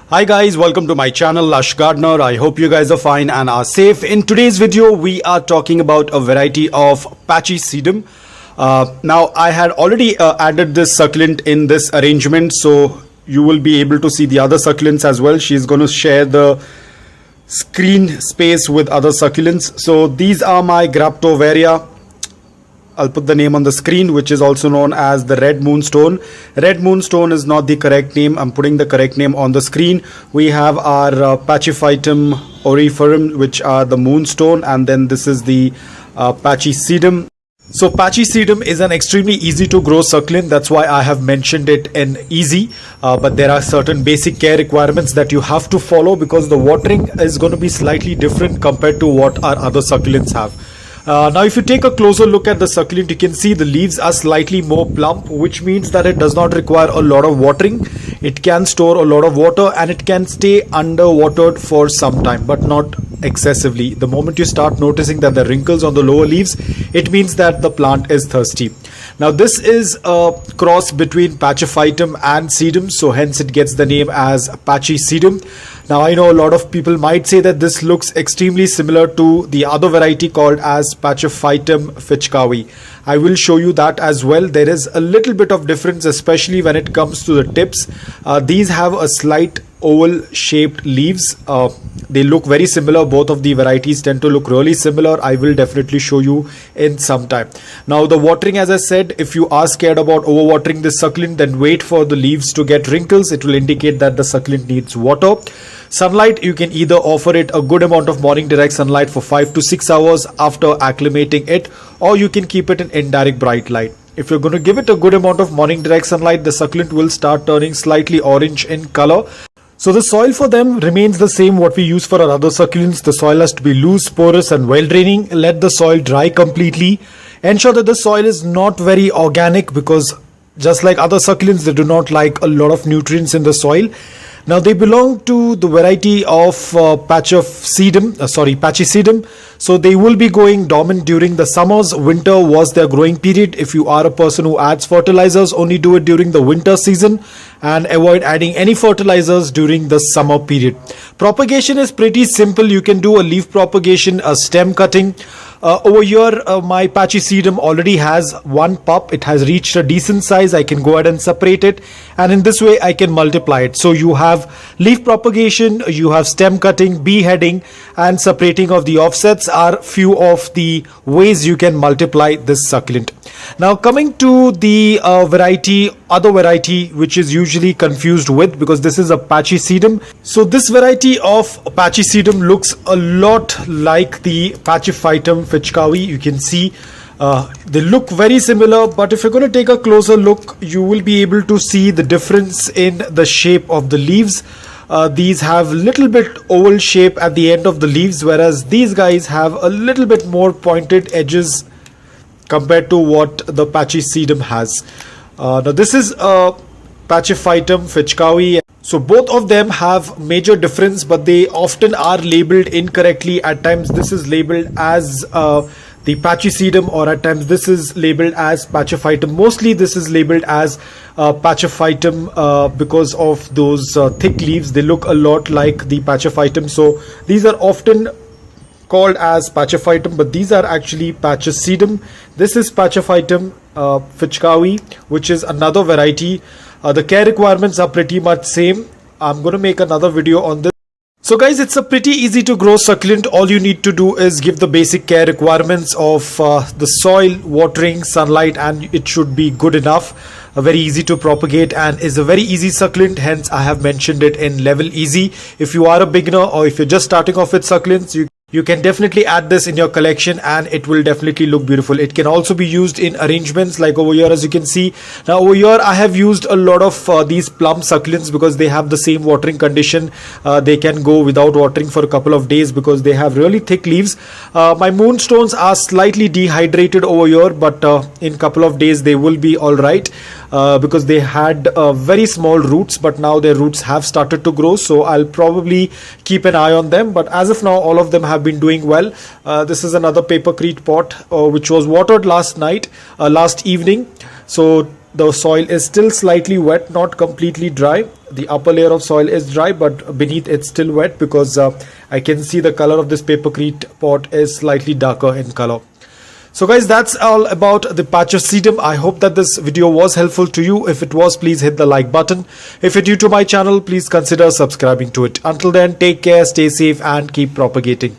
Hi guys, welcome to my channel Lush Gardener. I hope you guys are fine and are safe. In today's video, we are talking about a variety of Pachysedum. Now I had already added this succulent in this arrangement, so you will be able to see the other succulents as well. She's going to share the screen space with other succulents. So these are my Bowiea. I'll put the name on the screen, which is also known as the red moonstone. Red moonstone is not the correct name. I'm putting the correct name on the screen. We have our Pachyphytum auriferum, which are the moonstone, and then this is the Pachysedum. So Pachysedum is an extremely easy to grow succulent. That's why I have mentioned it in easy, but there are certain basic care requirements that you have to follow because the watering is going to be slightly different compared to what our other succulents have. Now if you take a closer look at the succulent, you can see the leaves are slightly more plump, which means that it does not require a lot of watering. It can store a lot of water and it can stay underwatered for some time, but not excessively. The moment you start noticing that the wrinkles on the lower leaves, it means that the plant is thirsty. Now this is a cross between Pachyphytum and sedum, so hence it gets the name as Pachysedum. Now I know a lot of people might say that this looks extremely similar to the other variety called as Pachyphytum fitchkawi. I will show you that as well. There is a little bit of difference, especially when it comes to the tips. These have a slight oval shaped leaves. They look very similar. Both of the varieties tend to look really similar. I will definitely show you in some time. Now the watering, as I said, if you are scared about overwatering this succulent, then wait for the leaves to get wrinkles. It will indicate that the succulent needs water. Sunlight, you can either offer it a good amount of morning direct sunlight for 5 to 6 hours after acclimating it, or you can keep it in indirect bright light. If you're going to give it a good amount of morning direct sunlight, the succulent will start turning slightly orange in color. So the soil for them remains the same what we use for our other succulents. The soil has to be loose, porous and well draining. Let the soil dry completely. Ensure that the soil is not very organic because just like other succulents, they do not like a lot of nutrients in the soil. Now they belong to the variety of Pachysedum, so they will be going dormant during the summers. Winter was their growing period. If you are a person who adds fertilizers, only do it during the winter season and avoid adding any fertilizers during the summer period. Propagation is pretty simple. You can do a leaf propagation, a stem cutting. Over here, my Pachysedum already has one pup. It has reached a decent size. I can go ahead and separate it, and in this way I can multiply it. So you have leaf propagation, you have stem cutting, beheading and separating of the offsets are few of the ways you can multiply this succulent. Now coming to the other variety which is usually confused with, because this is a Pachysedum. So this variety of Pachysedum looks a lot like the Pachyphytum fitchkawi. You can see they look very similar, but if you're going to take a closer look, you will be able to see the difference in the shape of the leaves. These have little bit oval shape at the end of the leaves, whereas these guys have a little bit more pointed edges compared to what the Pachysedum has. Now this is a Pachyphytum fitchkawi. So both of them have major difference, but they often are labeled incorrectly. At times this is labeled as the Pachysedum, or at times this is labeled as Pachyphytum. Mostly this is labeled as Pachyphytum because of those thick leaves. They look a lot like the Pachyphytum. So these are often called as Pachyphytum, but these are actually Pachysedum. This is Pachyphytum fitchkawi, which is another variety. The care requirements are pretty much same. I'm going to make another video on this. So guys, it's a pretty easy to grow succulent. All you need to do is give the basic care requirements of the soil, watering, sunlight, and it should be good enough. Very easy to propagate and is a very easy succulent, hence I have mentioned it in level easy. If you are a beginner or if you're just starting off with succulents, you can definitely add this in your collection and it will definitely look beautiful. It can also be used in arrangements like over here, as you can see. Now over here I have used a lot of these plum succulents because they have the same watering condition. They can go without watering for a couple of days because they have really thick leaves. My moonstones are slightly dehydrated over here, but in couple of days they will be alright. Because they had very small roots, but now their roots have started to grow, so I'll probably keep an eye on them. But as of now, all of them have been doing well. This is another papercrete pot which was watered last evening. So the soil is still slightly wet, not completely dry. The upper layer of soil is dry, but beneath it's still wet because I can see the color of this papercrete pot is slightly darker in color. So guys, that's all about the Pachysedum. I hope that this video was helpful to you. If it was, please hit the like button. If you're new to my channel, please consider subscribing to it. Until then, take care, stay safe and keep propagating.